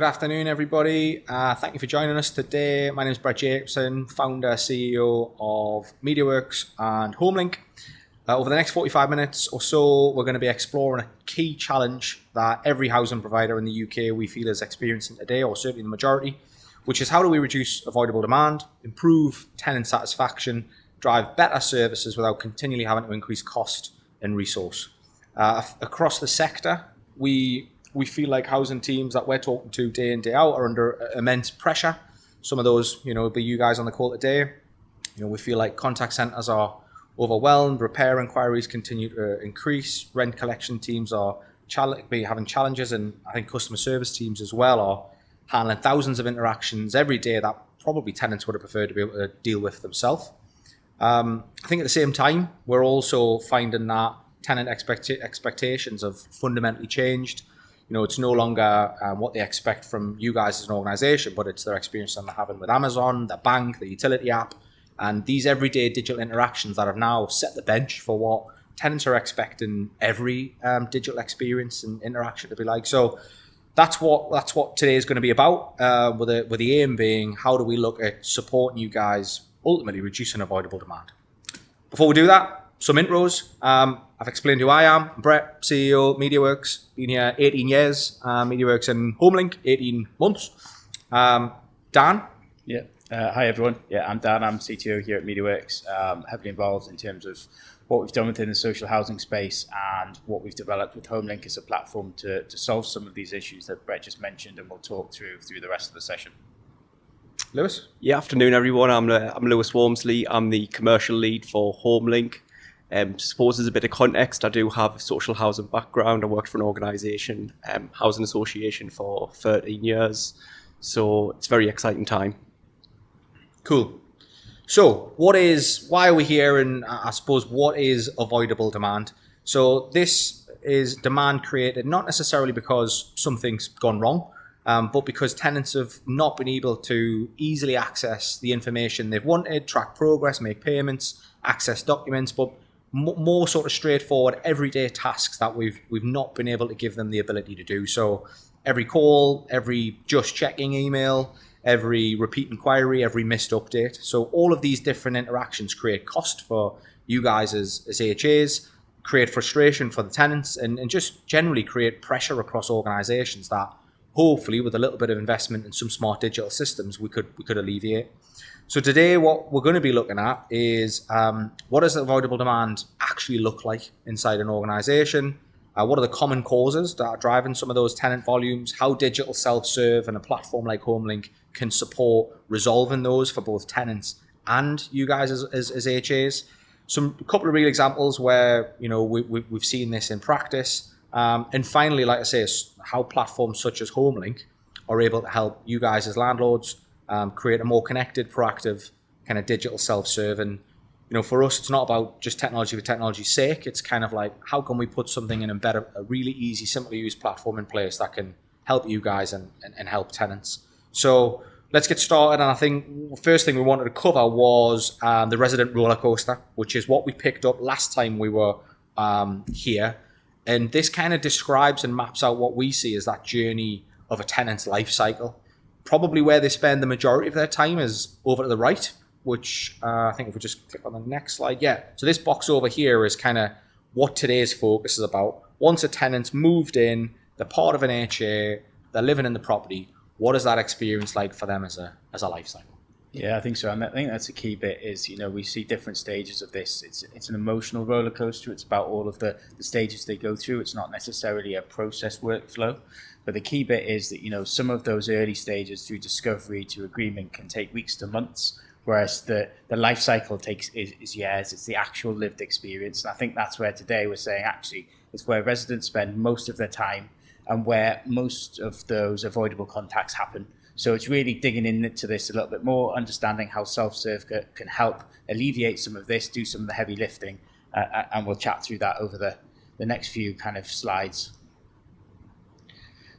Good afternoon, everybody. Thank you for joining us today. My name is Brett Jacobson, founder, CEO of MediaWorks and HomeLink. Over the next 45 minutes or so, we're going to be exploring a key challenge that every housing provider in the UK we feel is experiencing today, or certainly the majority, which is how do we reduce avoidable demand, improve tenant satisfaction, drive better services without continually having to increase cost and resource. Across the sector, we feel like housing teams that we're talking to day in, day out are under immense pressure. Some of those, will be you guys on the call today. We feel like contact centres are overwhelmed, repair inquiries continue to increase, rent collection teams are having challenges, and I think customer service teams as well are handling thousands of interactions every day that probably tenants would have preferred to be able to deal with themselves. I think at the same time, we're also finding that tenant expectations have fundamentally changed. It's no longer what they expect from you guys as an organisation, but it's their experience that they're having with Amazon, the bank, the utility app, and these everyday digital interactions that have now set the bench for what tenants are expecting every digital experience and interaction to be like. So that's what today is going to be about, with the aim being how do we look at supporting you guys, ultimately reducing avoidable demand. Before we do that, some intros. I've explained who I am. I'm Brett, CEO, MediaWorks. Been here 18 years. MediaWorks and HomeLink, 18 months. Dan? Yeah. Hi, everyone. Yeah, I'm Dan. I'm CTO here at MediaWorks. Heavily involved in terms of what we've done within the social housing space and what we've developed with HomeLink as a platform to solve some of these issues that Brett just mentioned, and we'll talk through the rest of the session. Lewis? Yeah, afternoon, everyone. I'm Lewis Wormsley. I'm the commercial lead for HomeLink. Suppose as a bit of context, I do have a social housing background. I worked for an organisation, housing association, for 13 years. So it's a very exciting time. Cool. So why are we here, and I suppose what is avoidable demand? So this is demand created not necessarily because something's gone wrong, but because tenants have not been able to easily access the information they've wanted, track progress, make payments, access documents, but more sort of straightforward everyday tasks that we've not been able to give them the ability to do. So every call, every just checking email, every repeat inquiry, every missed update. So all of these different interactions create cost for you guys as HAs, create frustration for the tenants, and just generally create pressure across organizations that hopefully with a little bit of investment in some smart digital systems we could alleviate. So today what we're going to be looking at is what does avoidable demand actually look like inside an organization? What are the common causes that are driving some of those tenant volumes? How digital self-serve and a platform like HomeLink can support resolving those for both tenants and you guys as HAs. A couple of real examples where we've seen this in practice. And finally, like I say, how platforms such as HomeLink are able to help you guys as landlords create a more connected, proactive kind of digital self-serve. And for us, it's not about just technology for technology's sake. It's kind of like, how can we put something in a really easy, simple to use platform in place that can help you guys and help tenants. So let's get started. And I think the first thing we wanted to cover was the resident roller coaster, which is what we picked up last time we were here. And this kind of describes and maps out what we see as that journey of a tenant's life cycle. Probably where they spend the majority of their time is over to the right, which I think if we just click on the next slide. Yeah. So this box over here is kind of what today's focus is about. Once a tenant's moved in, they're part of an HA, they're living in the property, what is that experience like for them as a life cycle? Yeah, I think so. And I think that's a key bit is, we see different stages of this. It's an emotional roller coaster. It's about all of the stages they go through. It's not necessarily a process workflow. But the key bit is that, some of those early stages through discovery to agreement can take weeks to months, whereas the life cycle is years. It's the actual lived experience. And I think that's where today we're saying actually it's where residents spend most of their time and where most of those avoidable contacts happen. So it's really digging into this a little bit more, understanding how self-serve can help alleviate some of this, do some of the heavy lifting, and we'll chat through that over the next few kind of slides.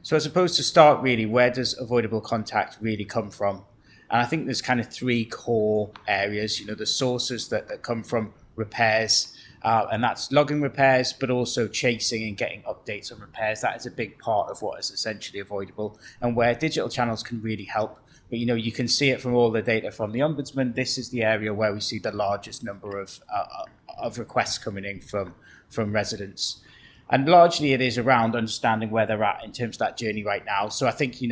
So I suppose to start really, where does avoidable contact really come from? And I think there's kind of three core areas. The sources that come from repairs, And that's logging repairs, but also chasing and getting updates on repairs. That is a big part of what is essentially avoidable, and where digital channels can really help. But you can see it from all the data from the Ombudsman. This is the area where we see the largest number of requests coming in from residents. And largely it is around understanding where they're at in terms of that journey right now. So I think,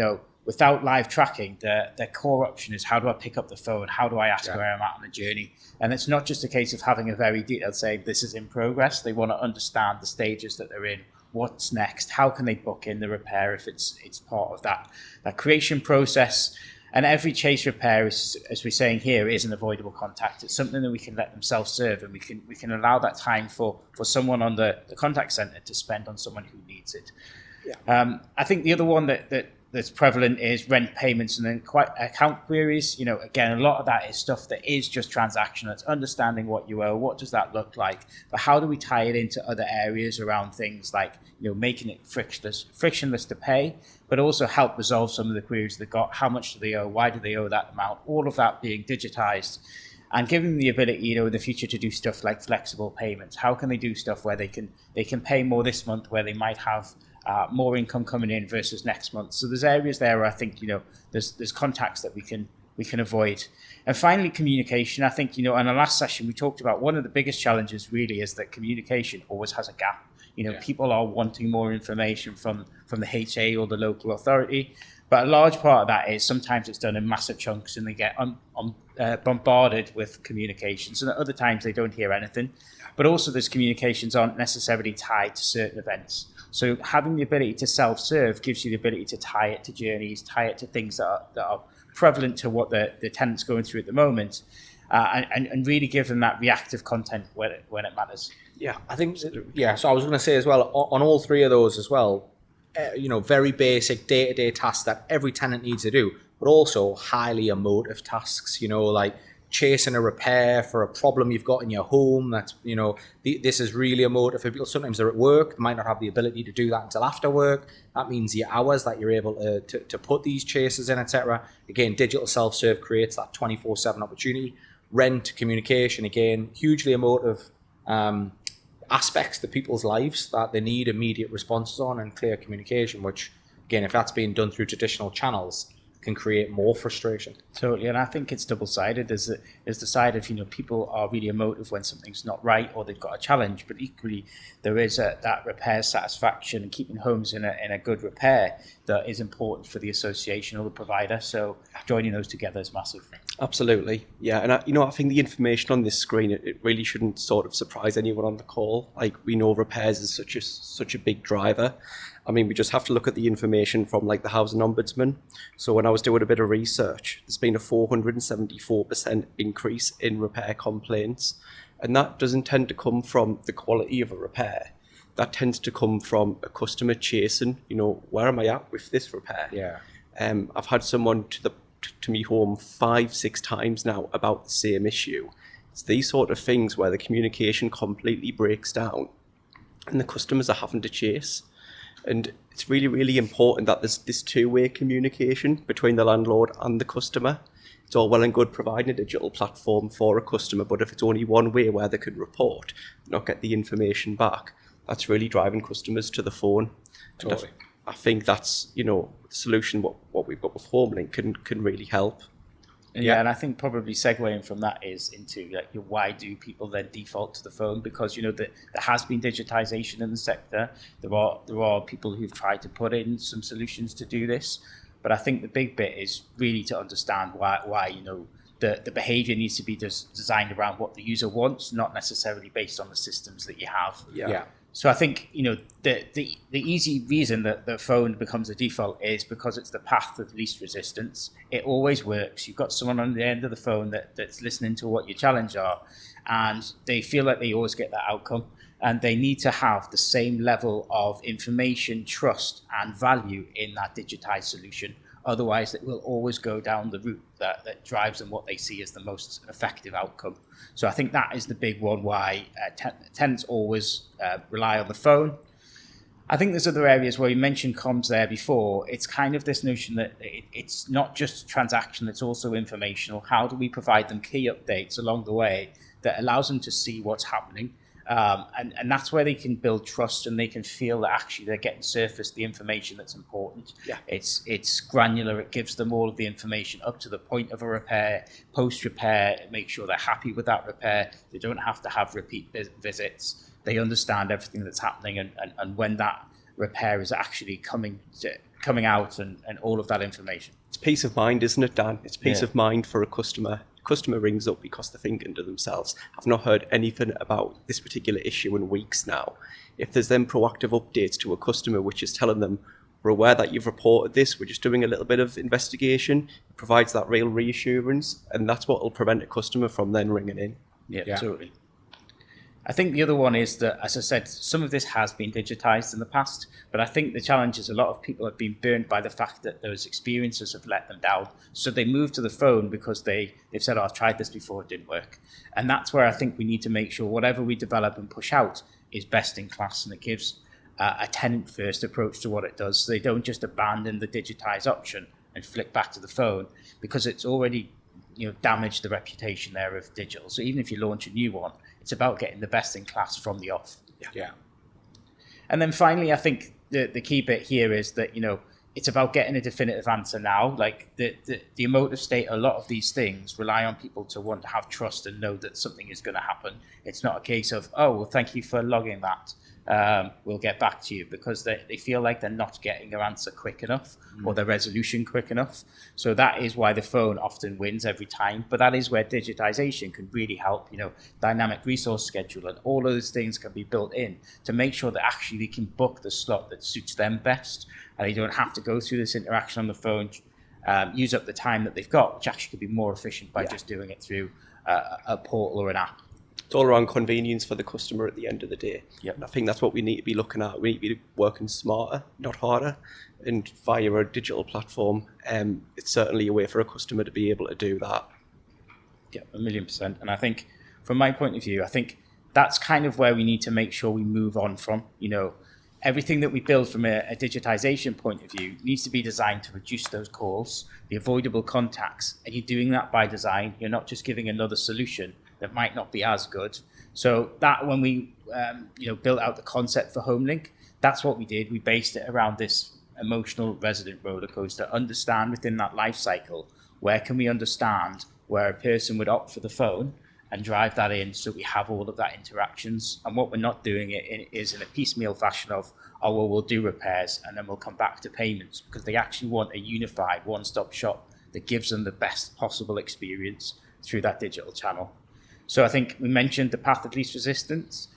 without live tracking, the core option is, how do I pick up the phone? How do I ask where I'm at on the journey? And it's not just a case of having a very detailed saying, this is in progress. They want to understand the stages that they're in, what's next, how can they book in the repair if it's part of that creation process. And every chase repair, is, as we're saying here, is an avoidable contact. It's something that we can let them self-serve, and we can allow that time for someone on the contact centre to spend on someone who needs it. Yeah. I think the other one that's prevalent is rent payments and then account queries. Again, a lot of that is stuff that is just transactional. It's understanding what you owe, what does that look like, but how do we tie it into other areas around things like making it frictionless to pay, but also help resolve some of the queries they've got. How much do they owe? Why do they owe that amount? All of that being digitized, and giving them the ability, in the future to do stuff like flexible payments. How can they do stuff where they can pay more this month, where they might have more income coming in versus next month? So there's areas there where I think there's contacts that we can avoid. And finally, communication. I think in our last session we talked about one of the biggest challenges really is that communication always has a gap. People are wanting more information from the HA or the local authority, but a large part of that is sometimes it's done in massive chunks and they get bombarded with communications, and at other times they don't hear anything. But also those communications aren't necessarily tied to certain events. So having the ability to self-serve gives you the ability to tie it to journeys, tie it to things that are prevalent to what the tenant's going through at the moment, and really give them that reactive content when it matters. Yeah, I think, so I was going to say as well, on all three of those as well, very basic day-to-day tasks that every tenant needs to do, but also highly emotive tasks, like chasing a repair for a problem you've got in your home. That's, this is really emotive for people. Sometimes they're at work, they might not have the ability to do that until after work. That means the hours that you're able to put these chases in, etc. Again, digital self-serve creates that 24/7 opportunity. Rent, communication, again, hugely emotive aspects to people's lives that they need immediate responses on, and clear communication, which, again, if that's being done through traditional channels, can create more frustration. Totally, and I think it's double-sided. There's the side of, people are really emotive when something's not right or they've got a challenge, but equally there is that repair satisfaction and keeping homes in a good repair that is important for the association or the provider. So joining those together is massive. Absolutely, yeah. And I think the information on this screen, it really shouldn't sort of surprise anyone on the call. Like, we know repairs is such a big driver. I mean, we just have to look at the information from the Housing Ombudsman. So when I was doing a bit of research, there's been a 474% increase in repair complaints. And that doesn't tend to come from the quality of a repair. That tends to come from a customer chasing, where am I at with this repair? Yeah. I've had someone to me home 5-6 times now about the same issue. It's these sort of things where the communication completely breaks down and the customers are having to chase. And it's really, really important that there's this two-way communication between the landlord and the customer. It's all well and good providing a digital platform for a customer, but if it's only one way where they can report, not get the information back, that's really driving customers to the phone. Totally. I think that's, the solution, what we've got with HomeLink can really help. Yeah, and I think probably segueing from that is into why do people then default to the phone? Because there has been digitization in the sector. There are people who've tried to put in some solutions to do this, but I think the big bit is really to understand why the behavior needs to be designed around what the user wants, not necessarily based on the systems that you have. Yeah. So I think the easy reason that the phone becomes a default is because it's the path of least resistance. It always works. You've got someone on the end of the phone that's listening to what your challenge are, and they feel like they always get that outcome. And they need to have the same level of information, trust, and value in that digitized solution. Otherwise, it will always go down the route that drives them what they see as the most effective outcome. So I think that is the big one why tenants always rely on the phone. I think there's other areas where you mentioned comms there before. It's kind of this notion that it's not just transactional, it's also informational. How do we provide them key updates along the way that allows them to see what's happening? And that's where they can build trust, and they can feel that actually they're getting surfaced the information that's important. Yeah. It's granular. It gives them all of the information up to the point of a repair, post-repair, make sure they're happy with that repair. They don't have to have repeat visits. They understand everything that's happening and when that repair is actually coming out and all of that information. It's peace of mind, isn't it, Dan? It's peace Yeah. of mind for a customer. Customer rings up because they're thinking to themselves, I've not heard anything about this particular issue in weeks now. If there's then proactive updates to a customer which is telling them, we're aware that you've reported this, we're just doing a little bit of investigation, it provides that real reassurance, and that's what will prevent a customer from then ringing in. Yeah, Yeah. totally. I think the other one is that, as I said, some of this has been digitized in the past, but I think the challenge is a lot of people have been burnt by the fact that those experiences have let them down. So they move to the phone because they've said, oh, I've tried this before, it didn't work. And that's where I think we need to make sure whatever we develop and push out is best in class, and it gives a tenant-first approach to what it does. So they don't just abandon the digitized option and flick back to the phone, because it's already damaged the reputation there of digital. So even if you launch a new one, it's about getting the best in class from the off. Yeah. And then finally, I think the key bit here is that, it's about getting a definitive answer now. Like the emotive state, a lot of these things rely on people to want to have trust and know that something is going to happen. It's not a case of, oh, well, thank you for logging that. We'll get back to you, because they feel like they're not getting their answer quick enough or their resolution quick enough. So that is why the phone often wins every time. But that is where digitization can really help. Dynamic resource schedule and all of those things can be built in to make sure that actually they can book the slot that suits them best, and they don't have to go through this interaction on the phone, use up the time that they've got, which actually could be more efficient by just doing it through a portal or an app. It's all around convenience for the customer at the end of the day. Yep. And I think that's what we need to be looking at. We need to be working smarter, not harder. And via a digital platform, it's certainly a way for a customer to be able to do that. Yeah, 1,000,000%. And I think from my point of view, I think that's kind of where we need to make sure we move on from. Everything that we build from a digitization point of view needs to be designed to reduce those calls, the avoidable contacts. And you're doing that by design. You're not just giving another solution that might not be as good. So that when we built out the concept for HomeLink, that's what we did. We based it around this emotional resident roller coaster. Understand within that life cycle, where can we understand where a person would opt for the phone and drive that in, so we have all of that interactions. And what we're not doing is in a piecemeal fashion of, oh, well, we'll do repairs and then we'll come back to payments, because they actually want a unified one-stop shop that gives them the best possible experience through that digital channel. So I think we mentioned the path of least resistance.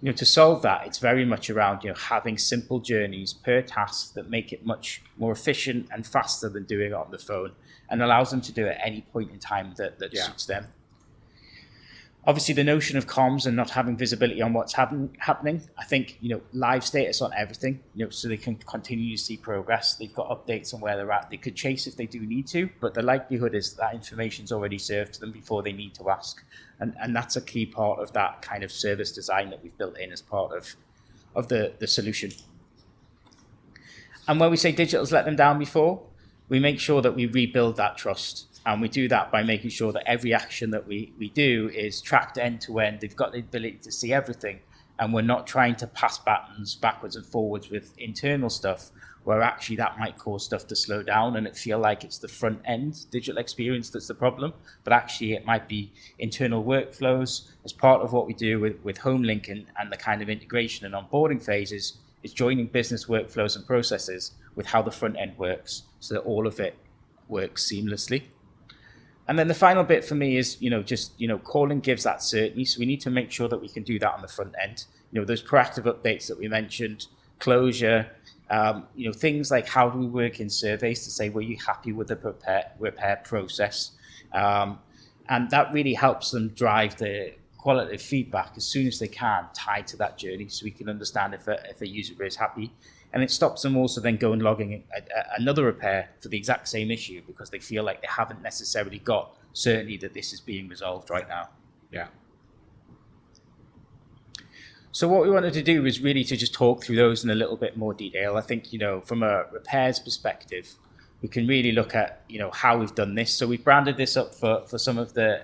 To solve that, it's very much around having simple journeys per task that make it much more efficient and faster than doing it on the phone, and allows them to do it at any point in time that suits them. Obviously, the notion of comms and not having visibility on what's happening, I think, live status on everything, so they can continue to see progress. They've got updates on where they're at. They could chase if they do need to, but the likelihood is that information's already served to them before they need to ask. And that's a key part of that kind of service design that we've built in as part of the solution. And when we say digital's let them down before, we make sure that we rebuild that trust. And we do that by making sure that every action that we do is tracked end to end. They've got the ability to see everything. And we're not trying to pass buttons backwards and forwards with internal stuff, where actually that might cause stuff to slow down and it feel like it's the front end digital experience that's the problem. But actually it might be internal workflows. As part of what we do with HomeLink and the kind of integration and onboarding phases is joining business workflows and processes with how the front end works, so that all of it works seamlessly. And then the final bit for me is, calling gives that certainty. So we need to make sure that we can do that on the front end. Those proactive updates that we mentioned, closure, things like how do we work in surveys to say, were you happy with the repair process? And that really helps them drive the qualitative feedback as soon as they can, tied to that journey, so we can understand if a user is happy. And it stops them also then going logging another repair for the exact same issue, because they feel like they haven't necessarily got certainty that this is being resolved right now. Yeah. So what we wanted to do was really to just talk through those in a little bit more detail. I think, from a repairs perspective, we can really look at, how we've done this. So we've branded this up for some of the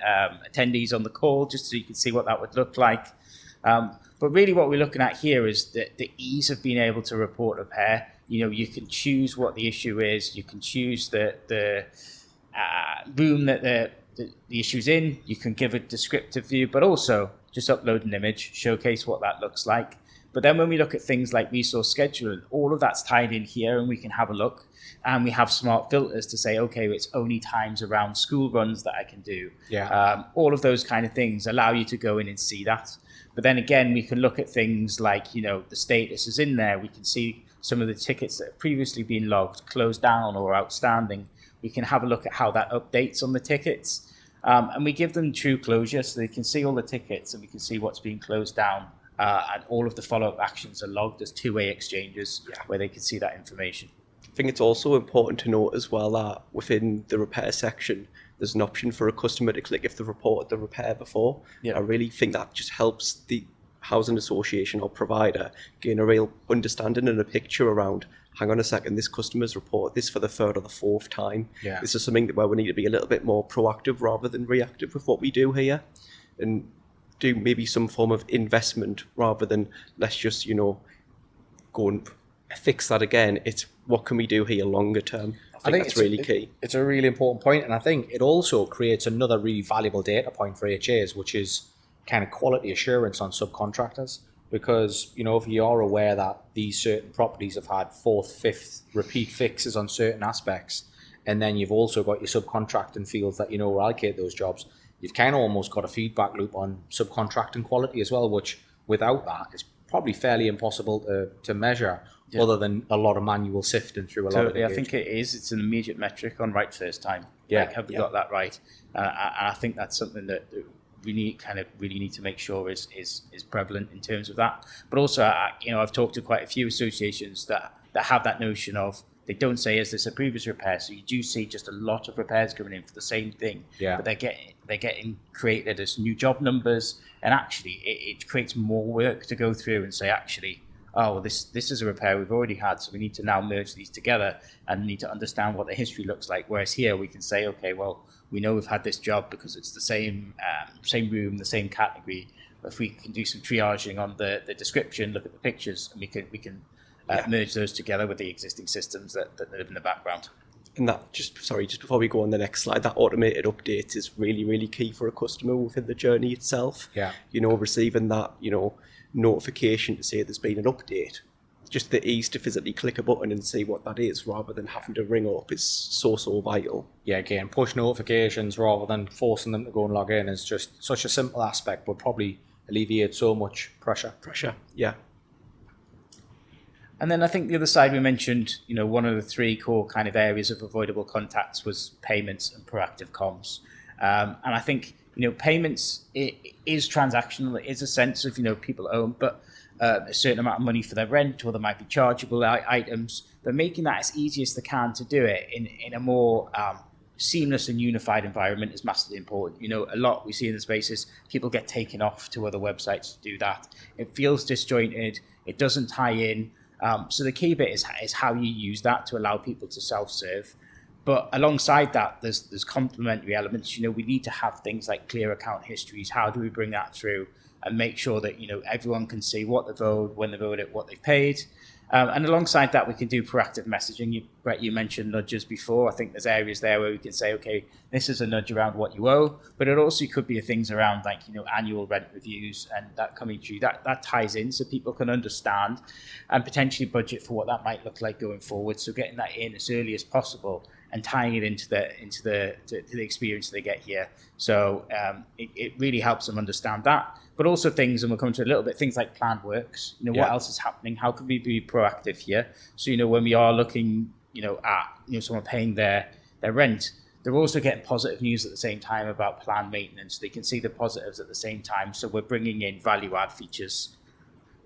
attendees on the call, just so you can see what that would look like. But really what we're looking at here is the ease of being able to report a repair. You can choose what the issue is. You can choose the room that the issue's in. You can give a descriptive view, but also just upload an image, showcase what that looks like. But then when we look at things like resource scheduling, all of that's tied in here and we can have a look. And we have smart filters to say, okay, it's only times around school runs that I can do. Yeah. All of those kind of things allow you to go in and see that. But then again, we can look at things like, the status is in there. We can see some of the tickets that have previously been logged, closed down or outstanding. We can have a look at how that updates on the tickets. And we give them true closure so they can see all the tickets and we can see what's being closed down. And all of the follow-up actions are logged as two-way exchanges where they can see that information. I think it's also important to note as well that within the repair section, there's an option for a customer to click if they've reported the repair before. I really think that just helps the housing association or provider gain a real understanding and a picture around, hang on a second, this customer's reported this for the third or the fourth time. This is something where we need to be a little bit more proactive rather than reactive with what we do here, and do maybe some form of investment rather than let's just, go and fix that again. It's what can we do here longer term? I think that's really key. It's a really important point, and I think it also creates another really valuable data point for HAs, which is kind of quality assurance on subcontractors. Because, if you are aware that these certain properties have had fourth, fifth repeat fixes on certain aspects, and then you've also got your subcontracting fields that will allocate those jobs, you've kind of almost got a feedback loop on subcontracting quality as well, which without that is probably fairly impossible to measure, other than a lot of manual sifting through a lot of engagement. I think it is. It's an immediate metric on right first time. Have we got that right? And I think that's something that we really need to make sure is prevalent in terms of that. But also, I've talked to quite a few associations that have that notion of, they don't say, is this a previous repair? So you do see just a lot of repairs coming in for the same thing. But they're getting created as new job numbers, and actually it creates more work to go through and say, actually, this is a repair we've already had, so we need to now merge these together and need to understand what the history looks like. Whereas here we can say, okay, well, we know we've had this job because it's the same room, the same category. If we can do some triaging on the description, look at the pictures, and we can merge those together with the existing systems that live in the background. And that, just before we go on the next slide, that automated update is really, really key for a customer within the journey itself. Receiving that, notification to say there's been an update. Just the ease to physically click a button and see what that is rather than having to ring up is so vital. Again, push notifications rather than forcing them to go and log in is just such a simple aspect, but probably alleviate so much pressure. And then I think the other side we mentioned, one of the three core kind of areas of avoidable contacts was payments and proactive comms. And I think, payments, it is transactional. It is a sense of, people owe, but a certain amount of money for their rent, or there might be chargeable items. But making that as easy as they can to do it in a more seamless and unified environment is massively important. A lot we see in the spaces, people get taken off to other websites to do that. It feels disjointed. It doesn't tie in. So the key bit is how you use that to allow people to self-serve. But alongside that, there's complementary elements. We need to have things like clear account histories. How do we bring that through and make sure that everyone can see what they've owed, when they've owed it, what they've paid? And alongside that, we can do proactive messaging. Brett, you mentioned nudges before. I think there's areas there where we can say, okay, this is a nudge around what you owe, but it also could be things around like, annual rent reviews and that coming through. That ties in so people can understand and potentially budget for what that might look like going forward. So getting that in as early as possible and tying it into the experience they get here. So it really helps them understand that. But also things, and we'll come to a little bit, things like planned works. What else is happening? How can we be proactive here? So, when we are looking, at, someone paying their rent, they're also getting positive news at the same time about planned maintenance. They can see the positives at the same time. So we're bringing in value add features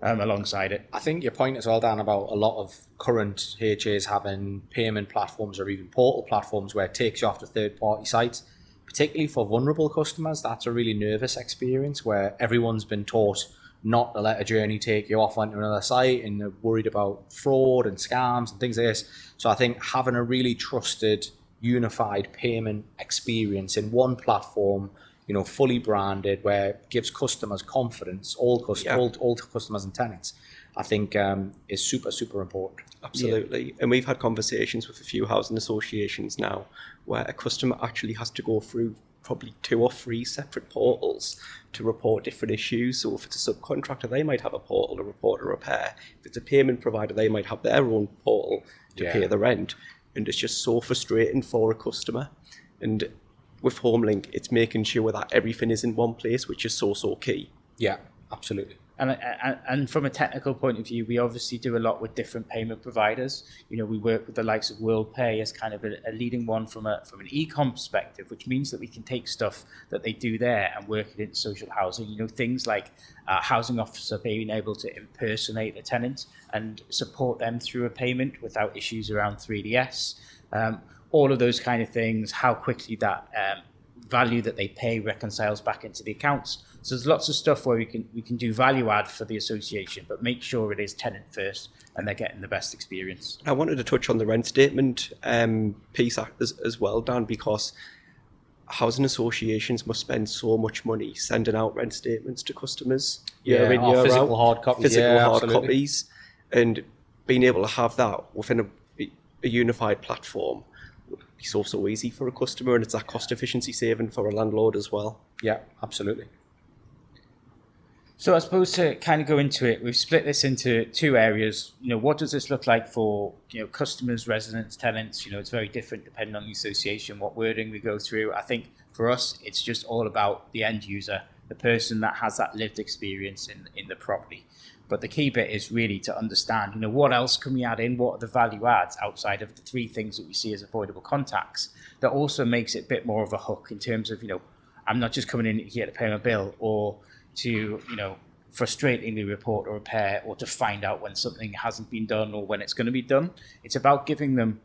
alongside it. I think your point as well, Dan, about a lot of current HAs having payment platforms or even portal platforms where it takes you off to third-party sites, particularly for vulnerable customers. That's a really nervous experience where everyone's been taught not to let a journey take you off onto another site, and they're worried about fraud and scams and things like this. So I think having a really trusted, unified payment experience in one platform fully branded, where it gives customers confidence, all customers and tenants, I think is super, super important. Absolutely. And we've had conversations with a few housing associations now where a customer actually has to go through probably 2 or 3 separate portals to report different issues. So if it's a subcontractor, they might have a portal to report a repair. If it's a payment provider, they might have their own portal to pay the rent. And it's just so frustrating for a customer. And with HomeLink, it's making sure that everything is in one place, which is so key. Yeah, absolutely. And from a technical point of view, we obviously do a lot with different payment providers. We work with the likes of WorldPay as kind of a leading one from an e-com perspective, which means that we can take stuff that they do there and work it into social housing. Things like housing officer being able to impersonate a tenant and support them through a payment without issues around 3DS. All of those kind of things, how quickly that value that they pay reconciles back into the accounts. So there's lots of stuff where we can do value add for the association, but make sure it is tenant first and they're getting the best experience. I wanted to touch on the rent statement piece as well, Dan, because housing associations must spend so much money sending out rent statements to customers year in, year physical out. hard copies. Physical hard copies. And being able to have that within a unified platform would be so easy for a customer, and it's that cost efficiency saving for a landlord as well. Yeah, absolutely. So I suppose to kind of go into it, we've split this into 2 areas. What does this look like for customers, residents, tenants? It's very different depending on the association, what wording we go through. I think for us, it's just all about the end user, the person that has that lived experience in the property. But the key bit is really to understand, what else can we add in? What are the value adds outside of the 3 things that we see as avoidable contacts that also makes it a bit more of a hook in terms of, I'm not just coming in here to pay my bill or to, frustratingly report a repair or to find out when something hasn't been done or when it's going to be done. It's about giving them,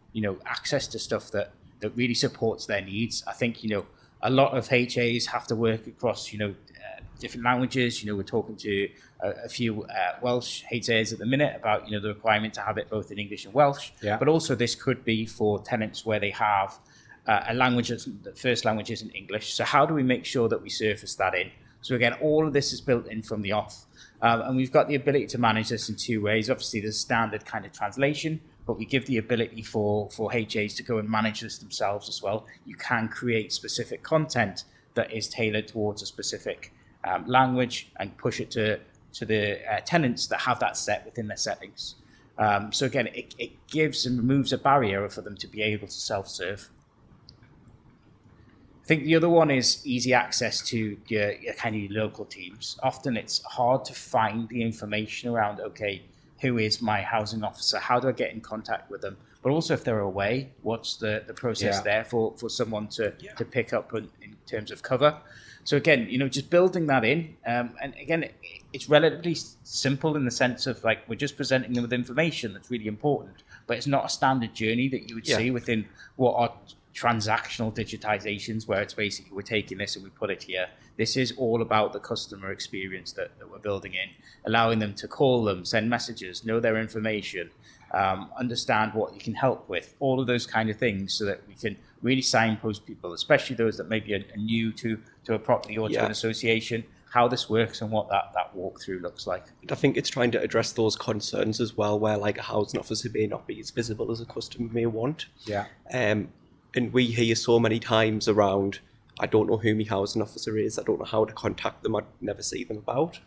access to stuff that really supports their needs. I think, a lot of HAs have to work across, different languages. We're talking to a few Welsh HAs at the minute about, the requirement to have it both in English and Welsh. Yeah. But also this could be for tenants where they have a language the first language isn't English. So how do we make sure that we surface that in? So again, all of this is built in from the off. And we've got the ability to manage this in 2 ways. Obviously, there's standard kind of translation, but we give the ability for HAs to go and manage this themselves as well. You can create specific content that is tailored towards a specific language and push it to the tenants that have that set within their settings. So again, it gives and removes a barrier for them to be able to self-serve. I think the other one is easy access to your kind of local teams. Often it's hard to find the information around, okay, who is my housing officer? How do I get in contact with them? But also if they're away, what's the process there for someone to pick up in terms of cover? So again, just building that in. And again, it's relatively simple in the sense of like, we're just presenting them with information that's really important, but it's not a standard journey that you would see within what are transactional digitizations, where it's basically we're taking this and we put it here. This is all about the customer experience that we're building in, allowing them to call them, send messages, know their information, understand what you can help with, all of those kind of things, so that we can really signpost people, especially those that maybe are new to a property or to an association, how this works and what that walkthrough looks like. I think it's trying to address those concerns as well, where like a housing officer may not be as visible as a customer may want. Yeah. And we hear so many times around, I don't know who my housing officer is, I don't know how to contact them, I never see them about.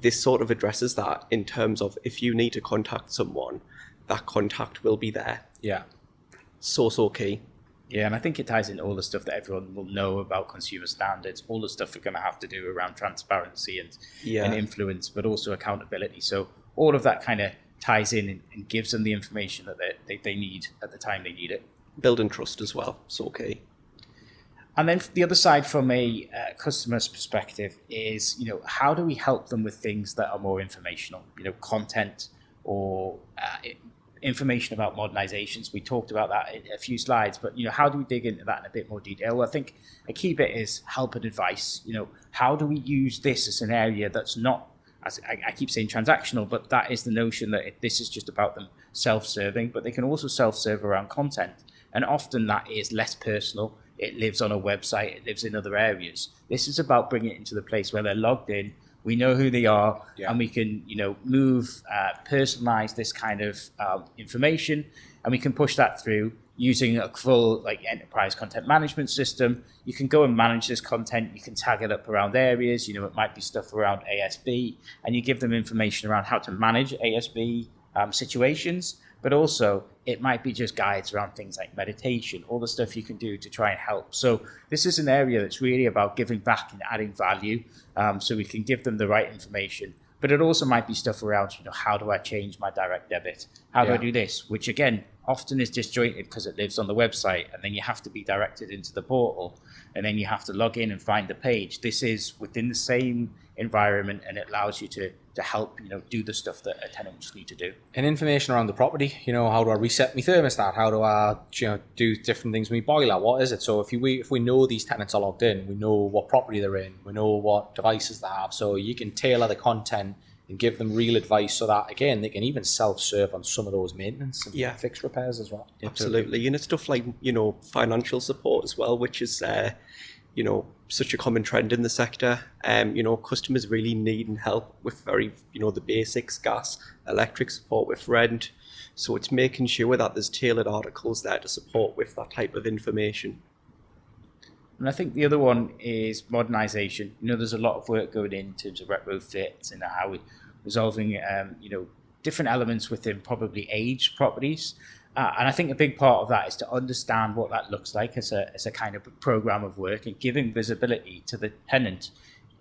This sort of addresses that in terms of if you need to contact someone, that contact will be there. Yeah. So key. Yeah, and I think it ties into all the stuff that everyone will know about consumer standards, all the stuff we're going to have to do around transparency and influence, but also accountability. So all of that kind of ties in and gives them the information that they need at the time they need it. Building trust as well, so key. And then the other side from a customer's perspective is, how do we help them with things that are more informational, content or information about modernizations. We talked about that in a few slides, but how do we dig into that in a bit more detail? Well, I think a key bit is help and advice. How do we use this as an area that's not, as I keep saying, transactional, but that is the notion that this is just about them self-serving, but they can also self-serve around content. And often that is less personal. it lives on a website, it lives in other areas. This is about bringing it into the place where they're logged in, we know who they are, and we can, move, personalize this kind of information, and we can push that through using a full enterprise content management system. You can go and manage this content. You can tag it up around areas. It might be stuff around ASB, and you give them information around how to manage ASB situations. But also, it might be just guides around things like meditation, all the stuff you can do to try and help. So this is an area that's really about giving back and adding value, so we can give them the right information. But it also might be stuff around, how do I change my direct debit? How do I do this? Which, again, often is disjointed because it lives on the website, and then you have to be directed into the portal, and then you have to log in and find the page. This is within the same environment, and it allows you to help do the stuff that a tenant just need to do. And information around the property, how do I reset my thermostat? How do I do different things with my boiler? What is it? So if we know these tenants are logged in, we know what property they're in, we know what devices they have, so you can tailor the content and give them real advice, so that again they can even self-serve on some of those maintenance and fix repairs as well. Absolutely. And it's stuff like financial support as well, which is such a common trend in the sector. Customers really needing help with the basics, gas, electric support with rent. So it's making sure that there's tailored articles there to support with that type of information. And I think the other one is modernisation. There's a lot of work going in terms of retrofits and how we're resolving, different elements within probably aged properties. And I think a big part of that is to understand what that looks like as a kind of program of work, and giving visibility to the tenant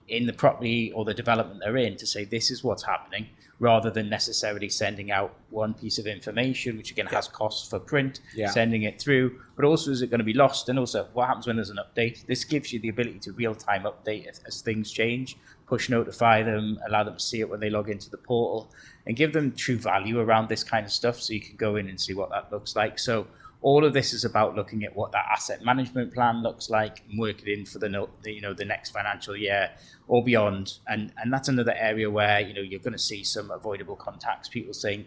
in the property or the development they're in to say this is what's happening, rather than necessarily sending out one piece of information, which again has costs for print, sending it through, but also is it going to be lost? And also what happens when there's an update? This gives you the ability to real-time update as things change, push notify them, allow them to see it when they log into the portal, and give them true value around this kind of stuff, so you can go in and see what that looks like. So all of this is about looking at what that asset management plan looks like and work it in for the next financial year or beyond. And that's another area where you're going to see some avoidable contacts. People saying,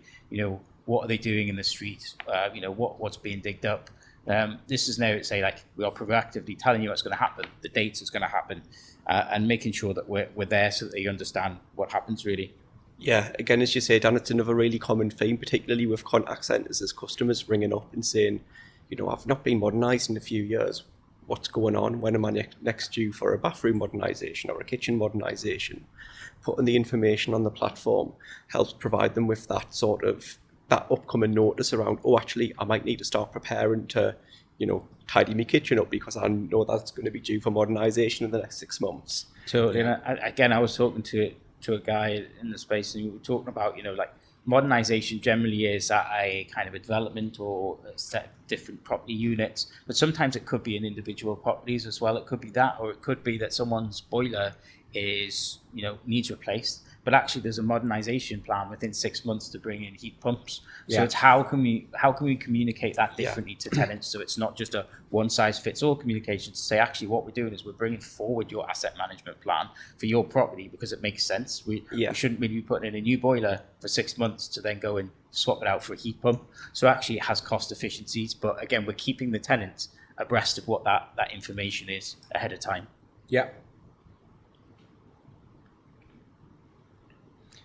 what are they doing in the street? What's being digged up? This is now say we are proactively telling you what's going to happen, the date is going to happen, and making sure that we're there so that they understand what happens really. Yeah, again, as you say, Dan, it's another really common theme, particularly with contact centres, as customers ringing up and saying, I've not been modernised in a few years. What's going on? When am I next due for a bathroom modernisation or a kitchen modernisation? Putting the information on the platform helps provide them with that upcoming notice around, actually, I might need to start preparing to, tidy my kitchen up because I know that's going to be due for modernisation in the next 6 months. Totally. And I was talking to a guy in the space, and we were talking about, modernization generally is at a kind of a development or a set of different property units, but sometimes it could be in individual properties as well. It could be that, or it could be that someone's boiler is, needs replaced, but actually there's a modernization plan within 6 months to bring in heat pumps. So it's how can we communicate that differently to tenants, so it's not just a one size fits all communication, to say actually what we're doing is we're bringing forward your asset management plan for your property because it makes sense. We shouldn't really be putting in a new boiler for 6 months to then go and swap it out for a heat pump. So actually it has cost efficiencies, but again, we're keeping the tenants abreast of what that information is ahead of time. Yeah.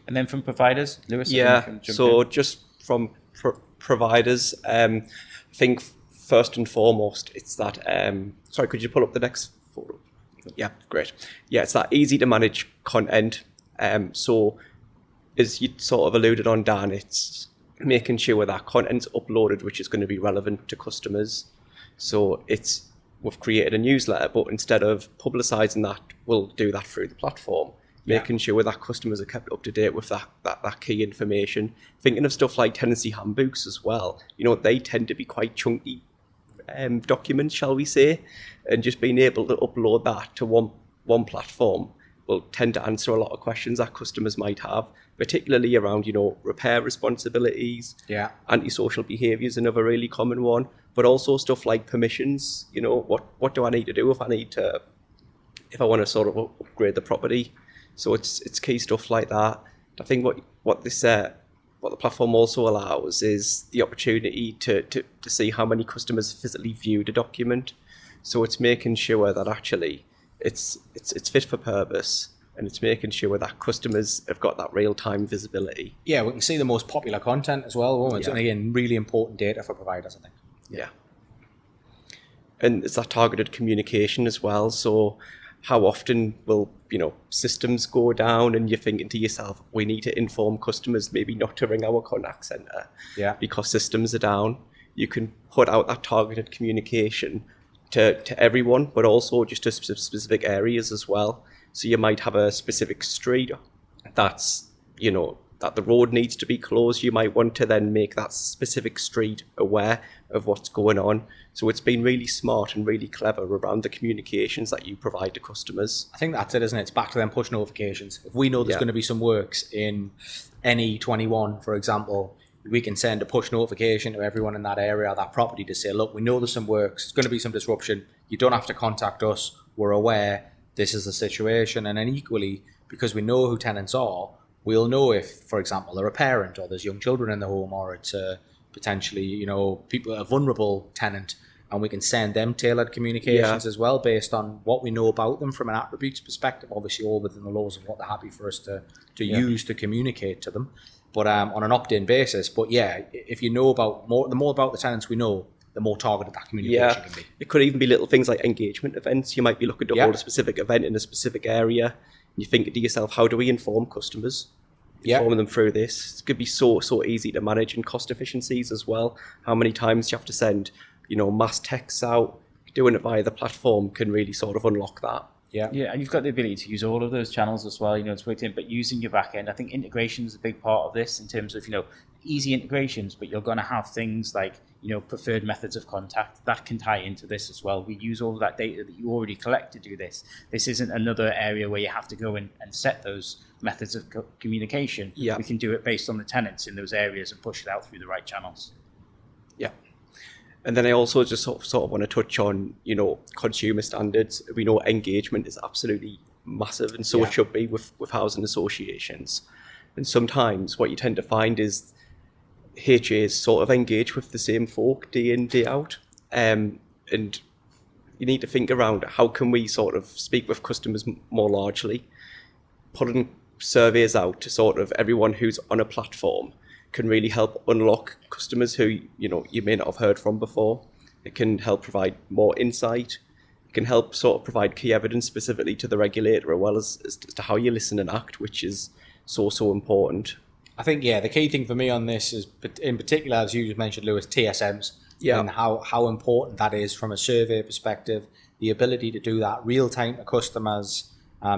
And then from providers, Lewis? So just from providers, I think first and foremost, it's that, sorry, could you pull up the next photo? Yeah, great. Yeah, it's that easy to manage content. So as you sort of alluded on, Dan, it's making sure that content's uploaded, which is going to be relevant to customers. So we've created a newsletter, but instead of publicising that, we'll do that through the platform. Making sure that customers are kept up to date with that key information. Thinking of stuff like tenancy handbooks as well. They tend to be quite chunky documents, shall we say, and just being able to upload that to one platform will tend to answer a lot of questions that customers might have, particularly around, repair responsibilities. Antisocial behaviour is another really common one, but also stuff like permissions. What do I need to do if I want to sort of upgrade the property? So it's key stuff like that. I think what the platform also allows is the opportunity to see how many customers physically viewed a document. So it's making sure that actually it's fit for purpose, and it's making sure that customers have got that real-time visibility. Yeah, we can see the most popular content as well, won't we? Yeah. And again, really important data for providers, I think. Yeah. And it's that targeted communication as well. So how often will, systems go down and you're thinking to yourself, we need to inform customers maybe not to ring our contact center because systems are down. You can put out that targeted communication to everyone, but also just to specific areas as well. So you might have a specific street that's, that the road needs to be closed. You might want to then make that specific street aware of what's going on. So it's been really smart and really clever around the communications that you provide to customers. I think that's it, isn't it? It's back to them push notifications. If we know there's going to be some works in NE21, for example, we can send a push notification to everyone in that area, that property, to say, look, we know there's some works, there's going to be some disruption. You don't have to contact us. We're aware this is the situation. And then equally, because we know who tenants are, we'll know if, for example, they're a parent or there's young children in the home, or it's potentially, people, a vulnerable tenant, and we can send them tailored communications as well based on what we know about them from an attributes perspective, obviously all within the laws of what they're happy for us to use to communicate to them, but on an opt-in basis. But yeah, if you know the more about the tenants we know, the more targeted that communication can be. It could even be little things like engagement events. You might be looking to hold a specific event in a specific area, and you think to yourself, how do we inform customers? Informing them through this. It could be so easy to manage, and cost efficiencies as well. How many times you have to send, mass texts out? Doing it via the platform can really sort of unlock that. Yeah, and you've got the ability to use all of those channels as well, it's worked in, but using your back end. I think integration is a big part of this in terms of, easy integrations, but you're going to have things like, preferred methods of contact that can tie into this as well. We use all of that data that you already collect to do this. This isn't another area where you have to go and set those methods of communication. Yeah. We can do it based on the tenants in those areas and push it out through the right channels. Yeah. And then I also just sort of want to touch on, consumer standards. We know engagement is absolutely massive, and so it should be with housing associations. And sometimes what you tend to find is HAs sort of engage with the same folk day in, day out. And you need to think around how can we sort of speak with customers more largely, putting surveys out to sort of everyone who's on a platform can really help unlock customers who, you may not have heard from before. It can help provide more insight. It can help sort of provide key evidence specifically to the regulator, as well as to how you listen and act, which is so important. I think, the key thing for me on this is, in particular, as you just mentioned, Lewis, TSMs, and how important that is from a survey perspective, the ability to do that real time to customers,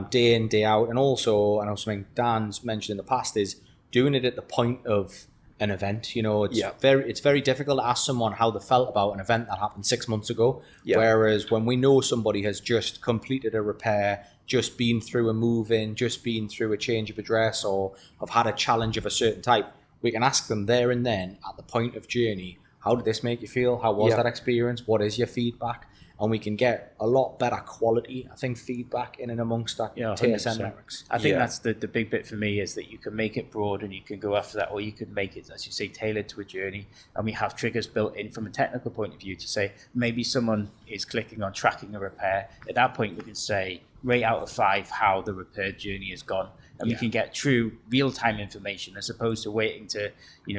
day in, day out. And also, I know something Dan's mentioned in the past is doing it at the point of an event. It's very difficult to ask someone how they felt about an event that happened 6 months ago. Whereas when we know somebody has just completed a repair, just been through a move-in, just been through a change of address, or have had a challenge of a certain type, we can ask them there and then at the point of journey, how did this make you feel? How was that experience? What is your feedback? And we can get a lot better quality, I think, feedback in and amongst that TSM networks. I think that's the big bit for me, is that you can make it broad and you can go after that, or you can make it, as you say, tailored to a journey. And we have triggers built in from a technical point of view to say, maybe someone is clicking on tracking a repair. At that point, we can say, rate out of 5 how the repair journey has gone. And we can get true real-time information, as opposed to waiting to,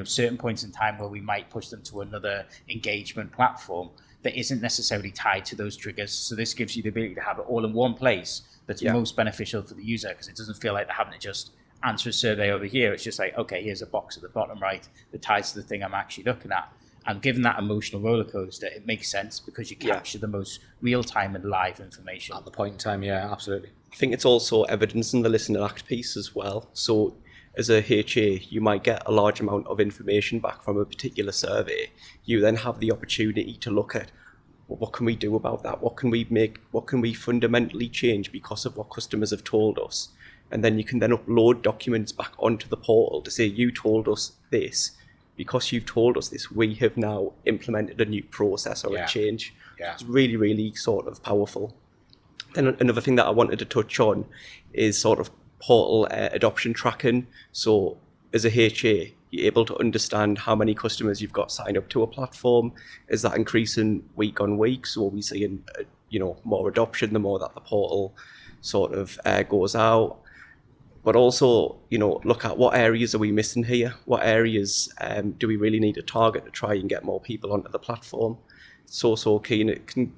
certain points in time where we might push them to another engagement platform that isn't necessarily tied to those triggers. So this gives you the ability to have it all in one place that's most beneficial for the user, because it doesn't feel like they're having to just answer a survey over here. It's just like, okay, here's a box at the bottom right that ties to the thing I'm actually looking at. And given that emotional roller coaster, it makes sense because you capture the most real-time and live information. At the point in time, absolutely. I think it's also evidence in the listen and act piece as well. So as a HA, you might get a large amount of information back from a particular survey. You then have the opportunity to look at, well, what can we do about that? What can we fundamentally change because of what customers have told us? And then you can then upload documents back onto the portal to say, you told us this. Because you've told us this, we have now implemented a new process or a change. It's really, really sort of powerful. Then another thing that I wanted to touch on is sort of portal adoption tracking. So as a HA, You're able to understand how many customers you've got signed up to a platform. Is that increasing week on week? So are we seeing, more adoption the more that the portal sort of goes out? But also, look at what areas are we missing here? What areas do we really need to target to try and get more people onto the platform? It's so key, and it can,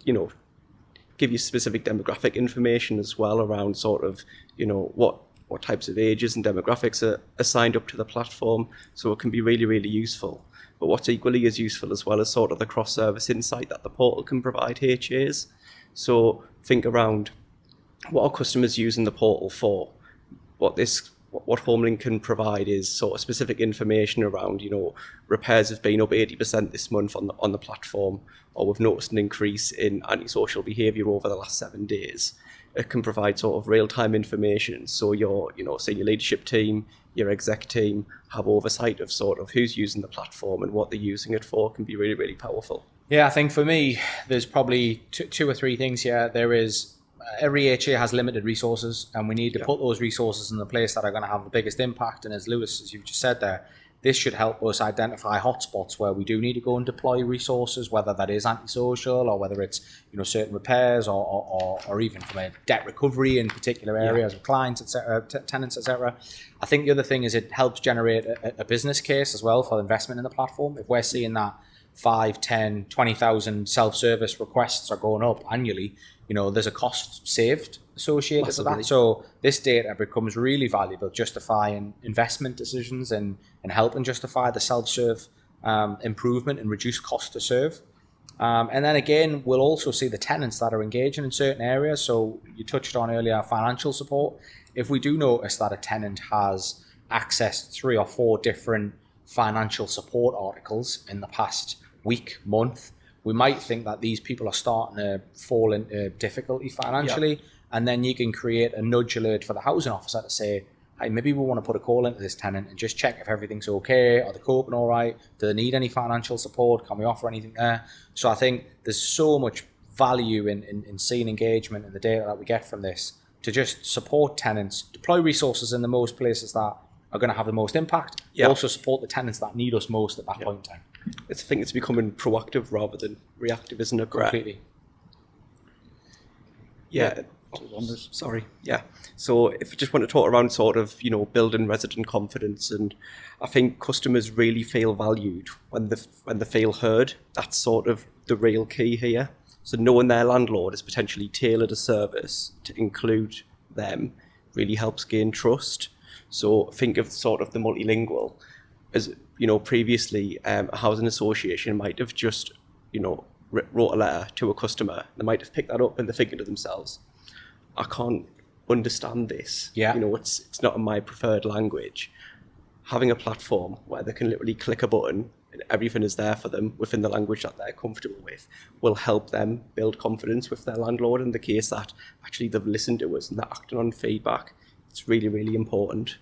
give you specific demographic information as well around sort of, what types of ages and demographics are signed up to the platform. So it can be really, really useful. But what's equally as useful as well is sort of the cross-service insight that the portal can provide HAs. So think around what are customers using the portal for? What HomeLink can provide is sort of specific information around, repairs have been up 80% this month on the platform, or we've noticed an increase in antisocial behaviour over the last 7 days. It can provide sort of real-time information, so your senior leadership team, your exec team have oversight of sort of who's using the platform and what they're using it for. Can be really, really powerful. Yeah, I think for me, there's probably two or three things here. There is every HA has limited resources, and we need to put those resources in the place that are going to have the biggest impact. And as Lewis, as you've just said there, this should help us identify hotspots where we do need to go and deploy resources, whether that is antisocial or whether it's certain repairs or even from a debt recovery in particular areas of clients, etc., tenants, etc. I think the other thing is it helps generate a business case as well for investment in the platform. If we're seeing that 5, 10, 20,000 self-service requests are going up annually, there's a cost saved associated with that. So this data becomes really valuable justifying investment decisions and helping justify the self-serve improvement and reduced cost to serve. And then again, we'll also see the tenants that are engaging in certain areas. So you touched on earlier financial support. If we do notice that a tenant has accessed 3 or 4 different financial support articles in the past week, month, we might think that these people are starting to fall into difficulty financially. And then you can create a nudge alert for the housing officer to say, hey, maybe we want to put a call into this tenant and just check if everything's okay. Are they coping all right? Do they need any financial support? Can we offer anything there? So I think there's so much value in seeing engagement and the data that we get from this to just support tenants, deploy resources in the most places that are going to have the most impact, but also support the tenants that need us most at that point in time. I think it's becoming proactive rather than reactive, isn't it? Completely. Yeah. Sorry. Yeah. So if you just want to talk around sort of, building resident confidence, and I think customers really feel valued when they feel heard. That's sort of the real key here. So knowing their landlord has potentially tailored a service to include them really helps gain trust. So think of sort of the multilingual as, previously a housing association might have just, wrote a letter to a customer. They might have picked that up and they're thinking to themselves, I can't understand this. Yeah. It's not in my preferred language. Having a platform where they can literally click a button and everything is there for them within the language that they're comfortable with will help them build confidence with their landlord in the case that actually they've listened to us and they're acting on feedback. It's really, really important.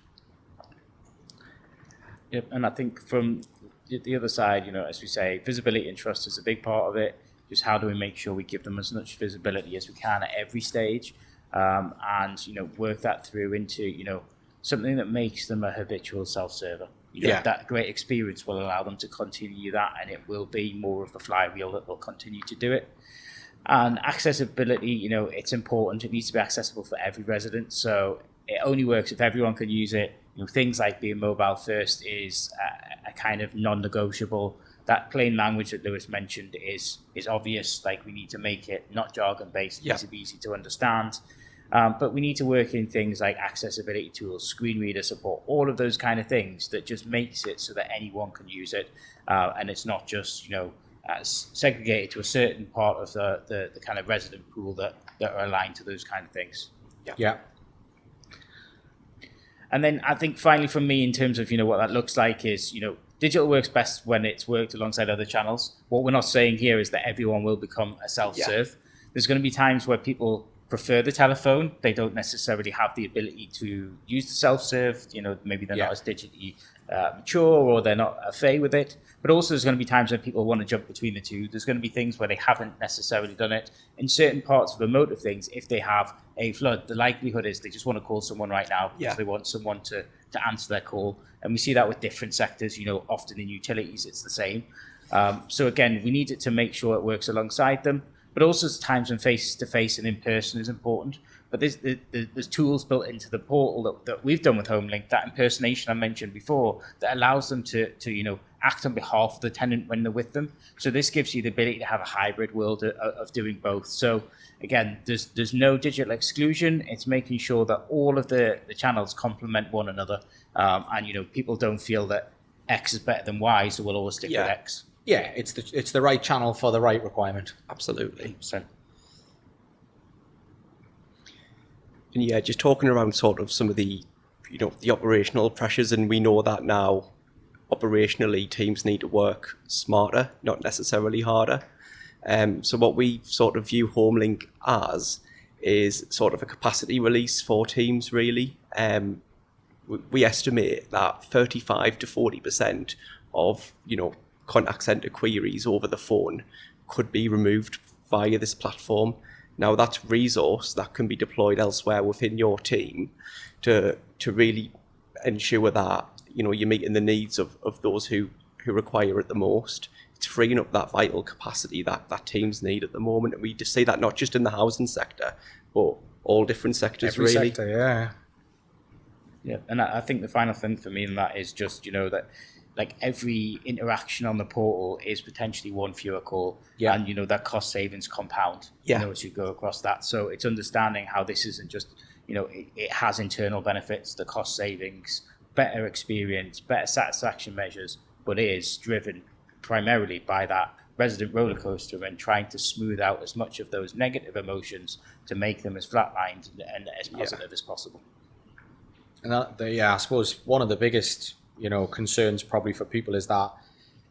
Yep, and I think from the other side, as we say, visibility and trust is a big part of it. Just how do we make sure we give them as much visibility as we can at every stage, and work that through into something that makes them a habitual self-server. That great experience will allow them to continue that, and it will be more of the flywheel that will continue to do it. And accessibility, it's important. It needs to be accessible for every resident. So it only works if everyone can use it. Things like being mobile first is a kind of non-negotiable. That plain language that Lewis mentioned is obvious. Like, we need to make it not jargon-based. It needs to be easy to understand. But we need to work in things like accessibility tools, screen reader support, all of those kind of things that just makes it so that anyone can use it. And it's not just, segregated to a certain part of the kind of resident pool that are aligned to those kind of things. Yeah. And then I think finally from me, in terms of, what that looks like is, digital works best when it's worked alongside other channels. What we're not saying here is that everyone will become a self-serve. There's going to be times where people prefer the telephone. They don't necessarily have the ability to use the self-serve. Maybe they're not as digitally mature, or they're not au fait with it. But also there's going to be times when people want to jump between the two. There's going to be things where they haven't necessarily done it. In certain parts of emotive things, if they have a flood, the likelihood is they just want to call someone right now because they want someone to to answer their call. And we see that with different sectors, often in utilities, it's the same. So again, we need it to make sure it works alongside them, but also times when face-to-face and in-person is important. But there's tools built into the portal that we've done with HomeLink, that impersonation I mentioned before, that allows them to act on behalf of the tenant when they're with them. So this gives you the ability to have a hybrid world of doing both. So again, there's no digital exclusion. It's making sure that all of the channels complement one another, and people don't feel that X is better than Y, so we'll always stick with X. Yeah, it's the right channel for the right requirement. Absolutely. 100%. And yeah, just talking around sort of some of the, the operational pressures, and we know that now operationally teams need to work smarter, not necessarily harder. So what we sort of view HomeLink as is sort of a capacity release for teams, really. We estimate that 35 to 40% of, contact center queries over the phone could be removed via this platform. Now that's resource that can be deployed elsewhere within your team to really ensure that you're meeting the needs of those who require it the most. It's freeing up that vital capacity that teams need at the moment, and we just see that not just in the housing sector, but all different sectors. Every really. sector, yeah. Yeah, and I think the final thing for me in that is just that like every interaction on the portal is potentially one fewer call, and that cost savings compound as you go across that. So it's understanding how this isn't just it has internal benefits, the cost savings, better experience, better satisfaction measures, but it is driven primarily by that resident roller coaster and trying to smooth out as much of those negative emotions to make them as flatlined and as positive as possible. And I suppose one of the biggest concerns probably for people is that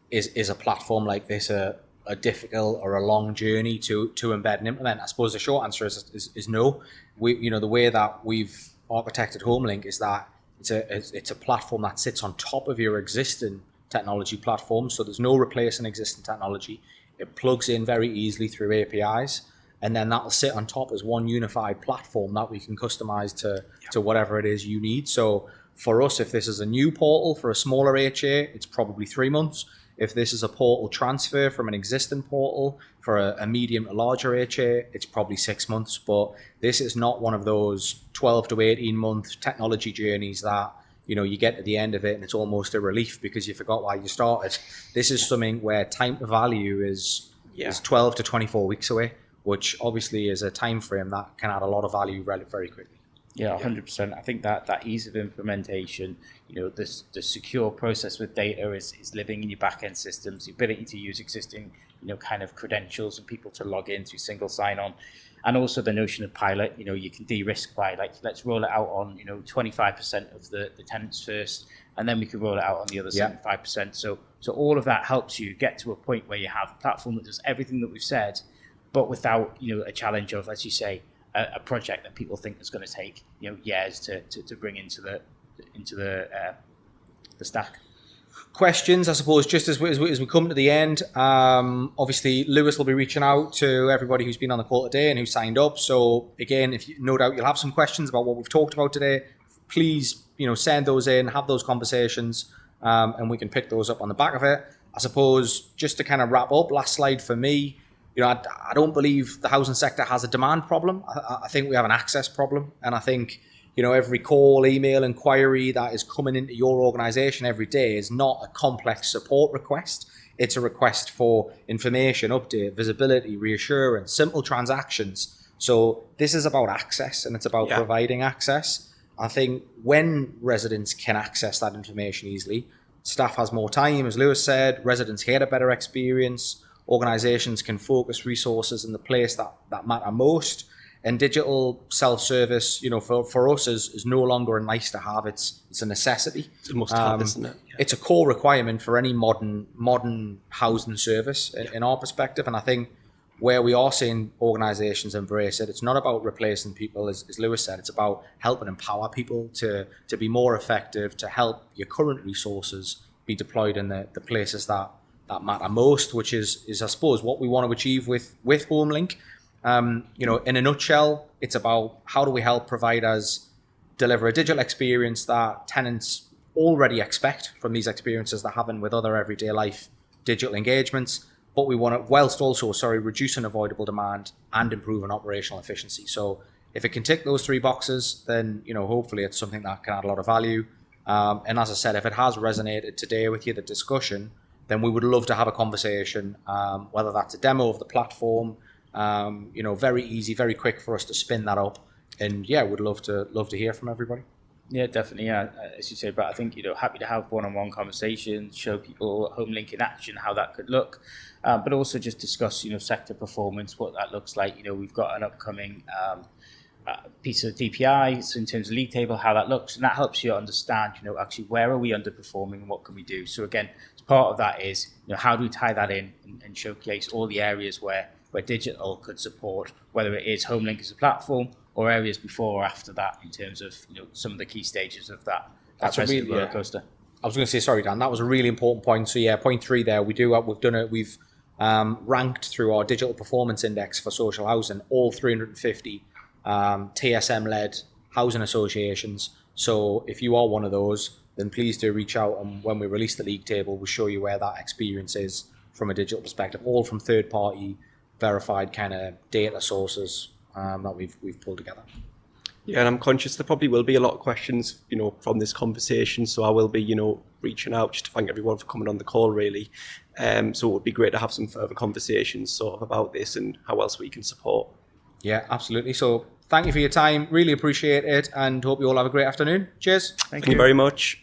is a platform like this a difficult or a long journey to embed and implement? I suppose the short answer is no. The way that we've architected HomeLink is that it's a platform that sits on top of your existing technology platform, so there's no replacing existing technology. It plugs in very easily through APIs, and then that'll sit on top as one unified platform that we can customize to whatever it is you need. So for us, if this is a new portal for a smaller HA, it's probably 3 months. If this is a portal transfer from an existing portal for a medium to larger HA, it's probably 6 months. But this is not one of those 12 to 18 month technology journeys that you get to the end of it and it's almost a relief because you forgot why you started. This is something where time to value is 12 to 24 weeks away, which obviously is a time frame that can add a lot of value very quickly. Yeah, 100%. I think that ease of implementation, the secure process with data is living in your back-end systems, the ability to use existing, kind of credentials and people to log in through single sign-on. And also the notion of pilot, you can de-risk by let's roll it out on, 25% of the tenants first, and then we can roll it out on the other 75%. So all of that helps you get to a point where you have a platform that does everything that we've said, but without, a challenge of, as you say, a project that people think is going to take years to bring into the stack. Questions, I suppose, just as we come to the end. Obviously, Lewis will be reaching out to everybody who's been on the call today and who signed up. So again, no doubt you'll have some questions about what we've talked about today. Please, send those in, have those conversations, and we can pick those up on the back of it. I suppose just to kind of wrap up, last slide for me. I don't believe the housing sector has a demand problem. I think we have an access problem. And I think, every call, email, inquiry that is coming into your organization every day is not a complex support request. It's a request for information, update, visibility, reassurance, simple transactions. So this is about access, and it's about providing access. I think when residents can access that information easily, staff has more time, as Lewis said, residents get a better experience. Organizations can focus resources in the place that matter most, and digital self-service, for us is no longer a nice to have. It's a necessity. It's a must have, isn't it? Yeah. It's a core requirement for any modern housing service in our perspective. And I think where we are seeing organizations embrace it, it's not about replacing people, as Lewis said. It's about helping empower people to be more effective, to help your current resources be deployed in the places that matter most, which is I suppose what we want to achieve with HomeLink. In a nutshell, it's about how do we help providers deliver a digital experience that tenants already expect from these experiences they're having with other everyday life digital engagements, but we want it whilst also, reducing avoidable demand and improving operational efficiency. So if it can tick those three boxes, then, hopefully it's something that can add a lot of value. And as I said, if it has resonated today with you, the discussion, then we would love to have a conversation, whether that's a demo of the platform, very easy, very quick for us to spin that up. And yeah, would love to hear from everybody. Yeah, definitely. Yeah, as you say, but I think happy to have one-on-one conversations, show people HomeLink in action, how that could look, but also just discuss sector performance, what that looks like. We've got an upcoming piece of DPI, so in terms of league table, how that looks, and that helps you understand actually where are we underperforming and what can we do. So again, as part of that is how do we tie that in and showcase all the areas where digital could support, whether it is HomeLink as a platform or areas before or after that in terms of some of the key stages of that roller coaster. I was going to say, sorry, Dan, that was a really important point. So yeah, point 3 there, we've ranked through our digital performance index for social housing all 350 TSM-led housing associations. So if you are one of those, then please do reach out, and when we release the league table, we'll show you where that experience is from a digital perspective, all from third-party verified kind of data sources that we've pulled together. Yeah, and I'm conscious there probably will be a lot of questions, from this conversation. So I will be, reaching out just to thank everyone for coming on the call, really. So it would be great to have some further conversations sort of about this and how else we can support. Yeah, absolutely. So thank you for your time. Really appreciate it, and hope you all have a great afternoon. Cheers. Thank you very much.